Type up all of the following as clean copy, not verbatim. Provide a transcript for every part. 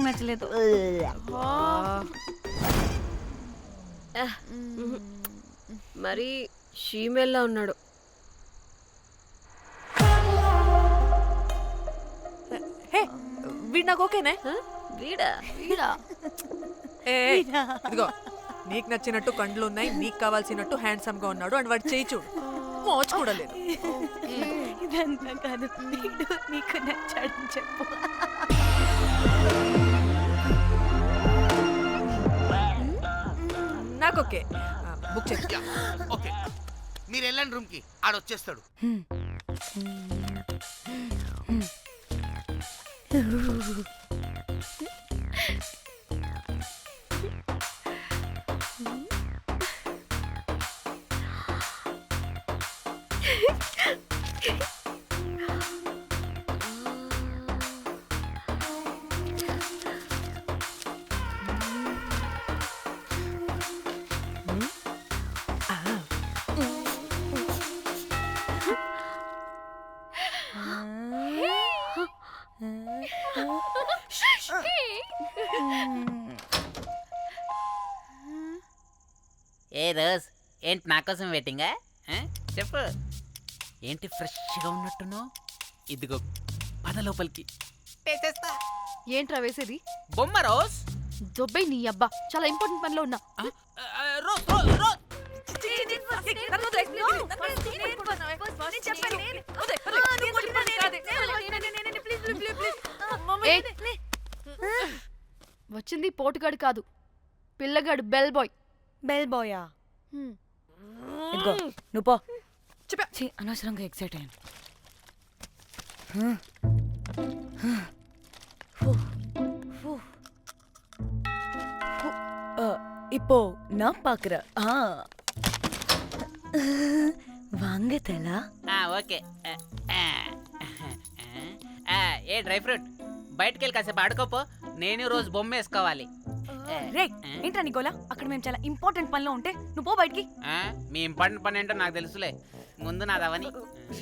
నచ్చలేదు. మరి షీమేల్లా ఉన్నాడు. హే వీడు నాకు ఓకేనే. వీడా ఇదిగో నీకు నచ్చినట్టు కండ్లు ఉన్నాయి, నీకు కావాల్సినట్టు హ్యాండ్సమ్ గా ఉన్నాడు అండ్ వాడు చేయి చూడు మోచు కూడా లేదు. ఇదంతా కాదు, వీడు నీకు నచ్చాడని చెప్పు. నాకు ఓకే, బుక్ చేసి. ఓకే మీరు వెళ్ళండి రూమ్ కి, ఆడొచ్చేస్తాడు. ఏ రోజ్, ఏంటి నా కోసం వెయిటింగా? చెప్పు, ఏంటి ఫ్రెష్గా ఉన్నట్టును? ఇదిగో పద లోపలికి వేసేస్తా. ఏంట్రా వేసేది? బొమ్మ రోజ్. దొబ్బై నీ అబ్బా, చాలా ఇంపార్టెంట్ పనిలో ఉన్నా. రోజ్ రోజ్ రోజ్ వచ్చింది పోటుగాడు కాదు, పిల్లగాడు బెల్ బాయ్. బెల్ బాయా? ఇదిగో నువ్వు పో. ఛీ, అనవసరంగా ఎక్సైట్ అయ్యాను. இப்போ நான் பாக்குறேன். வாங்க தலா. ఓకే. ఏ డ్రై ఫ్రూట్, బయటకు వెళ్ళి కాసేపు ఆడుకోపో, నేను రోజు బొమ్మ వేసుకోవాలి. రే ఏంట్రా నికోలా, అక్కడ మేము చాలా ఇంపార్టెంట్ పనిలో ఉంటే నువ్వు పో బయటికి. మీ ఇంపార్టెంట్ పని ఏంటో నాకు తెలుసులే, ముందు నాదవని.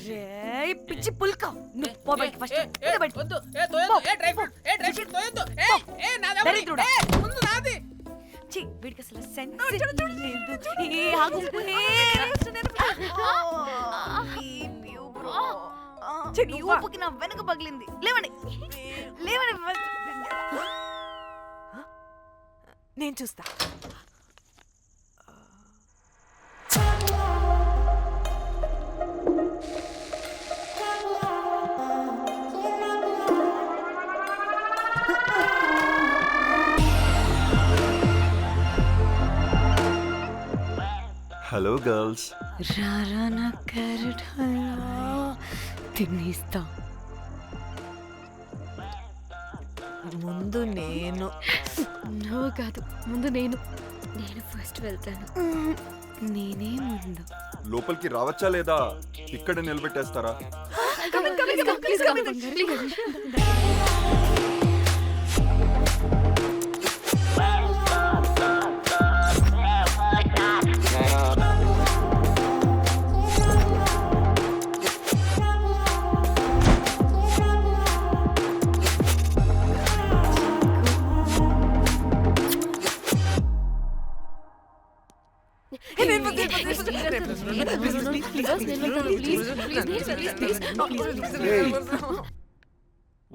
రే పిచ్చి పుల్క, నువ్వు పో బయటికి ఫస్ట్. వీడికి అసలు సెన్స్ లేదు. ఏ ఆగు, నీ ఊపుకి నా వెనక పగిలింది. లేవండి లేవండి. నేను చూస్తా. Hello girls. రారా నా క్యారెట్ హల్వా తినేస్తా. ముందు నేను. నువ్వు కాదు, ముందు నేను ఫస్ట్ వెళ్తాను. నేనే ముందు. లోపలికి రావచ్చా లేదా ఇక్కడ నిలబెట్టేస్తారా?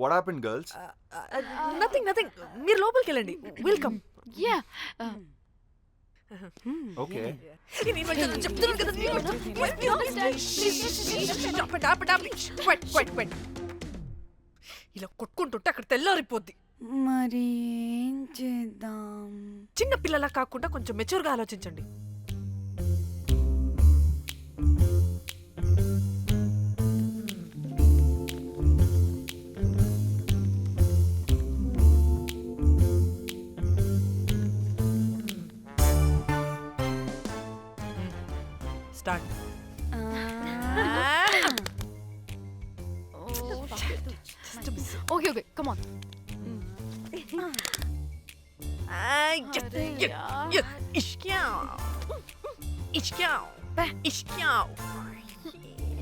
What happened, girls? Nothing. మీరు లోపలికి వెళ్ళండి. వెల్కమ్. యా. Okay. చెప్తున్నాను కదా. ఇలా కొట్టుకుంటుంటే అక్కడ తెల్లారిపోద్ది. మరి ఏం చేద్దాం? చిన్న పిల్లలా కాకుండా కొంచెం మెచ్యూర్గా ఆలోచించండి. స్టార్ట్. Okay come on.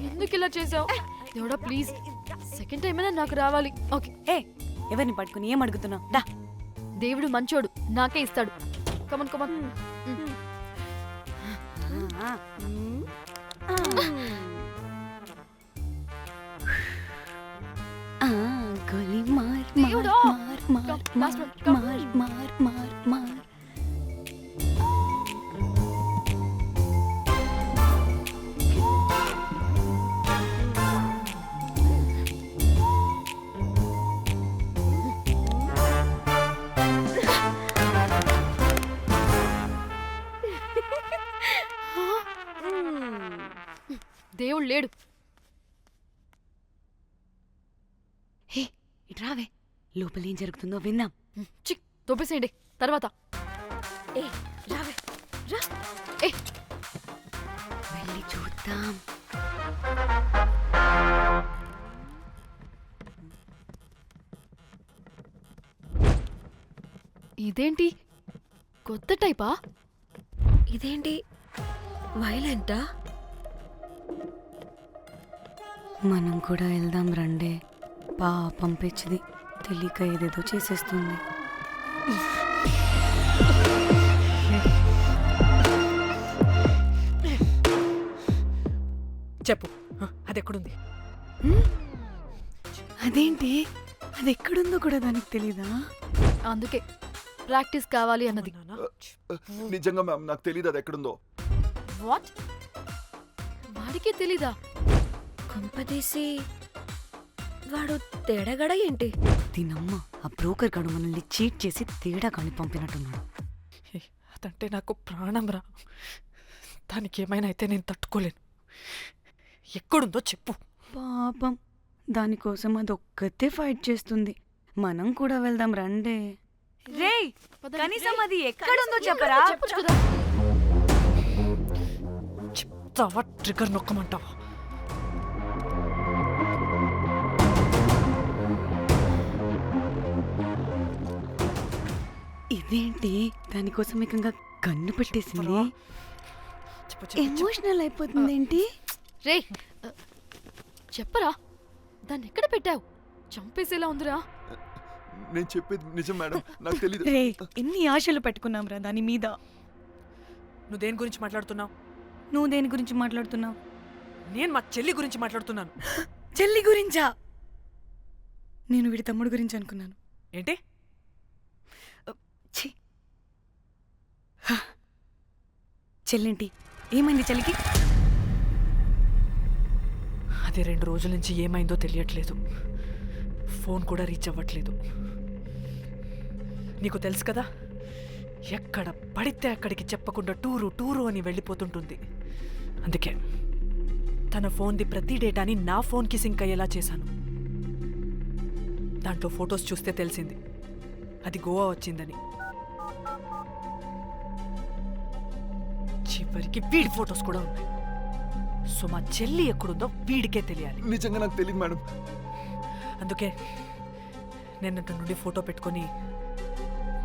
ఎందుకు ఇలా చేసావు? దేవుడా ప్లీజ్, సెకండ్ టైం అయినా నాకు రావాలి. ఓకే. ఏ ఎవరిని పట్టుకుని ఏం అడుగుతున్నావు? దా దేవుడు మంచోడు, నాకే ఇస్తాడు. Come on come on. గోలీ మార్ దేవుడా! మార్ Come, last one, come. మార్ మార్ మార్ మార్. దేవుడు లేడు. హే ఇటు రావే, లోపల ఏం జరుగుతుందో విందాం. చిక్ తోపేసేయండి తర్వాత. ఏ రావే రా. ఏ వెళ్ళి చూద్దాం. ఇదేంటి కొత్త టైపా? ఇదేంటి వైలెంటా? మనం కూడా వెళ్దాం రండే. పాపం పిచ్చిది, తెలియక ఏదేదో చేసేస్తుంది. చెప్పు, అది ఎక్కడుంది? అదేంటి, అది ఎక్కడుందో కూడా దానికి తెలీదా? అందుకే ప్రాక్టీస్ కావాలి అన్నది. నిజంగా మ్యామ్ నాకు తెలియదు అది ఎక్కడుందో. వాట్? వాడికి తెలీదా? కొంపదీసి వాడు తేడగడ ఏంటి? దీనమ్మ, ఆ బ్రోకర్ గాడు మనల్ని చీట్ చేసి తేడా కాని పంపినట్టున్నాడు. అదంటే నాకు ప్రాణం రా. దానికి ఏమైనా అయితే నేను తట్టుకోలేను. ఎక్కడుందో చెప్పు. పాపం, దానికోసం అది ఒక్కతే ఫైట్ చేస్తుంది. మనం కూడా వెళ్దాం రండే. రేయ్, కనీసం అది ఎక్కడుందో చెప్పరా? చెప్పొచ్చు కదా. చెప్తావా? ట్రిగర్ నొక్కమంటావా? ఇదేంటి, దానికోసం ఏకంగా కన్ను పెట్టేసింది. చెప్పు, చెప్పు, చెప్పు. ఎమోషనల్ అయిపోతుంది ఏంటి? రేయ్ చెప్పరా, దాన్ని ఎక్కడ పెట్టావు? చంపేసేలా ఉందిరా. నేను చెప్పేది నిజం మేడం, నాకు తెలియదు. రే, ఎన్ని ఆశలు పెట్టుకున్నాం రా దాని మీద. నువ్వు దేని గురించి మాట్లాడుతున్నావు? నువ్వు దేని గురించి మాట్లాడుతున్నావు? నేను మా చెల్లి గురించి మాట్లాడుతున్నాను. చెల్లి గురించా? నేను వీడి తమ్ముడు గురించి అనుకున్నాను. ఏంటి? ఛీ. హ. చెల్లేంటి, ఏమైంది చెల్లికి? అది 2 రోజుల నుంచి ఏమైందో తెలియట్లేదు. ఫోన్ కూడా రీచ్ అవ్వట్లేదు. నీకు తెలుసు కదా, ఎక్కడ పడితే అక్కడికి చెప్పకుండా టూరు అని వెళ్ళిపోతుంటుంది. అందుకే తన ఫోన్ది ప్రతి డేటాని నా ఫోన్కి సింక్ అయ్యేలా చేశాను. దాంట్లో ఫొటోస్ చూస్తే తెలిసింది అది గోవా వచ్చిందని. చివరికి వీడి ఫొటోస్ కూడా ఉన్నాయి. సో మా చెల్లి ఎక్కడుందో వీడికే తెలియాలి. నిజంగా నాకు తెలియదు మేడం. అందుకే నేను అటు నుండి ఫోటో పెట్టుకొని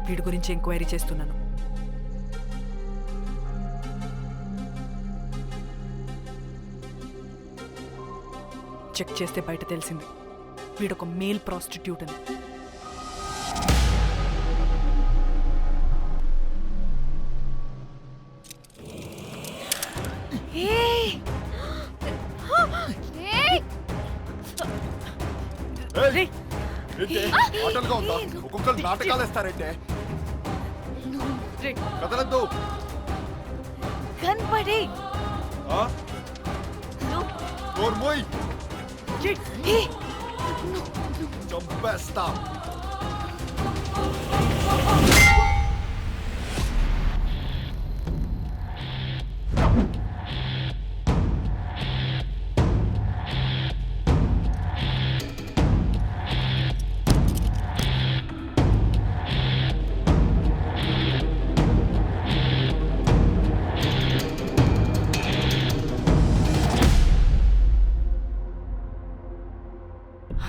వీడి గురించి ఎంక్వైరీ చేస్తున్నాను. చెక్ చేస్తే బయట తెలిసింది వీడొక మేల్ ప్రాస్టిట్యూట్ అని. ఏయ్! ఏంటి? ఆటలుగా ఉందా? ఒక్కొక్కరు నాటకాలు వేస్తారంటే కదలద్దు. కనపడే డోర్ మూయ్. చంపేస్తా.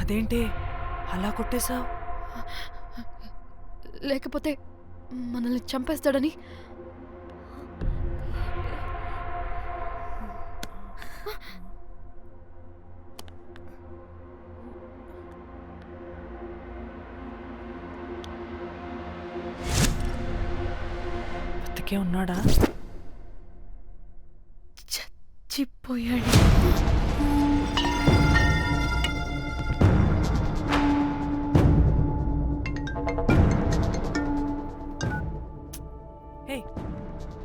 అదేంటి అలా కొట్టేశావు? లేకపోతే మనల్ని చంపేస్తాడని. బతికే ఉన్నాడా? చచ్చిపోయాడు. హే,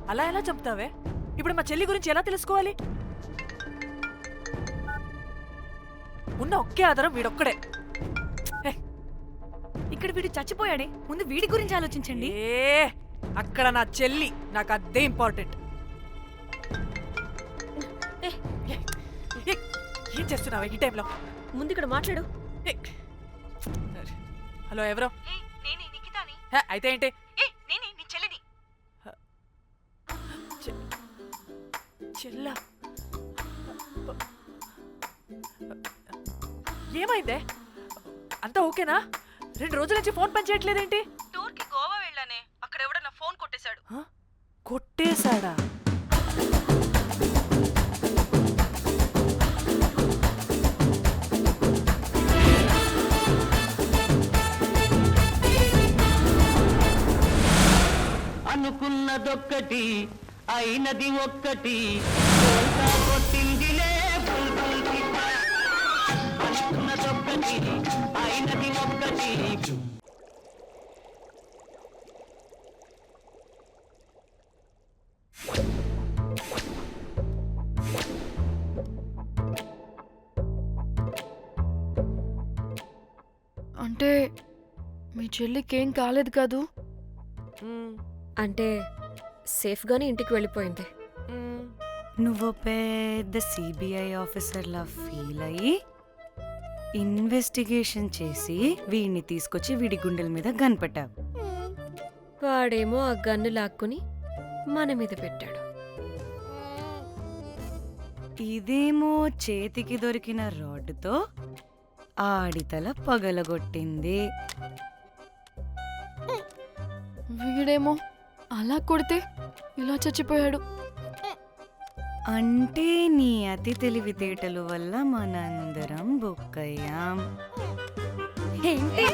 అలా ఎలా చంపుతావే? ఇప్పుడు మా చెల్లి గురించి ఎలా తెలుసుకోవాలి? ఉన్న ఒకే ఆధారం వీడొక్కడే. హే, ఇక్కడ వీడు చచ్చిపోయాడే, ముందు వీడి గురించి ఆలోచించండి. అక్కడ నా చెల్లి, నాకు అదే ఇంపార్టెంట్. ఏం చేస్తున్నావే ఈ టైంలో? ముందు ఇక్కడ మాట్లాడు. హలో, ఎవరో? హే, అయితే ఏంటి? చెల్లా, ఏమైందే? అంతా ఓకేనా? 2 రోజుల నుంచి ఫోన్ పని చేయట్లేదేంటి? టూర్కి గోవా వెళ్ళానే, అక్కడ ఎవడో నా ఫోన్ కొట్టేశాడు. కొట్టేశాడా? అనుకున్నదొక్కటి అయినది ఒక్కటి బోల్తా కొట్టిందిలే బుల్బుల్ పిట్ట. అనుకున్నదొక్కటి అయినది ఒక్కటి. అంటే మీ చెల్లికి ఏం కాలేదు కాదు? అంటే సేఫ్గానే ఇంటికి వెళ్ళిపోయింది. నువ్వు పెద్ద సిబిఐ ఆఫీసర్లా ఫీల్ అయ్యి ఇన్వెస్టిగేషన్ చేసి వీడిని తీసుకొచ్చి వీడి గుండెల మీద కనిపెట్టావు. వాడేమో ఆ గన్ను లాక్కుని మన మీద పెట్టాడు. ఇదేమో చేతికి దొరికిన రాడ్డుతో ఆడితల పగలగొట్టింది. వీడేమో అలా కొడితే ఇలా చచ్చిపోయాడు. అంటే నీ అతి తెలివితేటలు వల్ల మనందరం బుక్కయ్యాం. ఏంటి?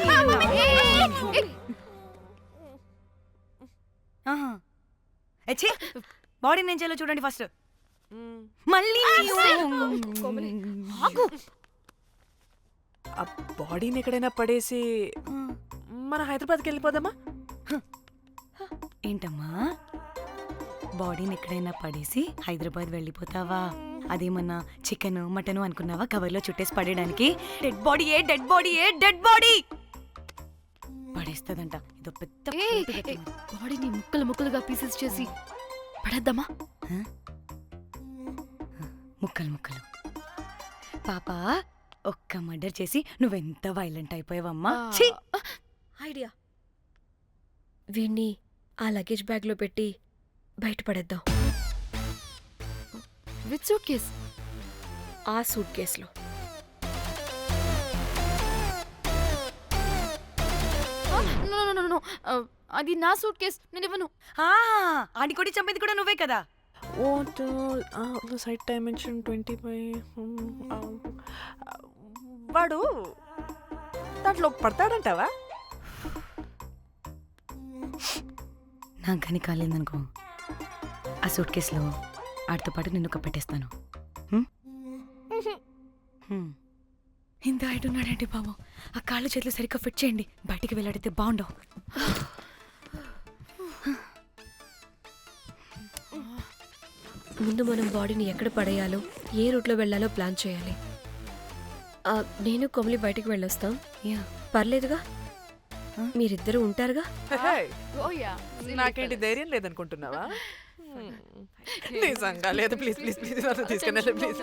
ఆహా. ఛీ! బాడీ నేను చేయాలో చూడండి ఫస్ట్. మళ్ళీ ఆగు. ఆ బాడీని ఎక్కడైనా పడేసి మన హైదరాబాద్కి వెళ్ళిపోదామా? ఏంటమ్మా, బాడీని ఎక్కడైనా పడేసి హైదరాబాద్ వెళ్ళిపోతావా? అదేమన్నా చికెన్ మటన్ అనుకున్నావా కవర్లో చుట్టేసి పడేయడానికి? డెడ్ బాడీ ఏ డెడ్ బాడీ ఏ డెడ్ బాడీ పడేస్తుందంట. ఇదో పెద్ద బాడీని ముక్కలు ముక్కలుగా పీసెస్ చేసి పడేద్దామా? ముక్కలు ముక్కలు. పాప, ఒక్క మర్డర్ చేసి నువ్వెంత వైలెంట్ అయిపోయావమ్మా. ఛీ! ఐడియా. వీణ్ణి ఆ లగేజ్ బ్యాగ్లో పెట్టి బయటపడేద్దాం. With suitcase? ఆ సూట్ కేసులో. అది నా సూట్ కేస్, నేను ఇవ్వను. ఆడి కొడి చంపేది కూడా నువ్వే కదా. Site dimension 25. వాడు దాంట్లో పడతాడంటావా? నాకు కానీ కాలేదనుకో, ఆ సూట్ కేసులో ఆడితో పాటు నిన్ను కప్పెట్టేస్తాను. ఇంత హైట్ ఉన్నాడంటే బాబు, ఆ కాళ్ళు చేతులు సరిగ్గా ఫిట్ చేయండి, బయటికి వెళ్ళాడితే బాగుండవు. ముందు మనం బాడీని ఎక్కడ పడేయాలో, ఏ రూట్లో వెళ్ళాలో ప్లాన్ చేయాలి. నేను కొమలి బయటికి వెళ్ళొస్తాం. యా, పర్లేదుగా? మీరిద్దరూ ఉంటారుగా? నాకేంటి ధైర్యం లేదనుకుంటున్నావా? నిజంగా లేదు. ప్లీజ్ ప్లీజ్ ప్లీజ్ తీసుకెళ్ళండి ప్లీజ్.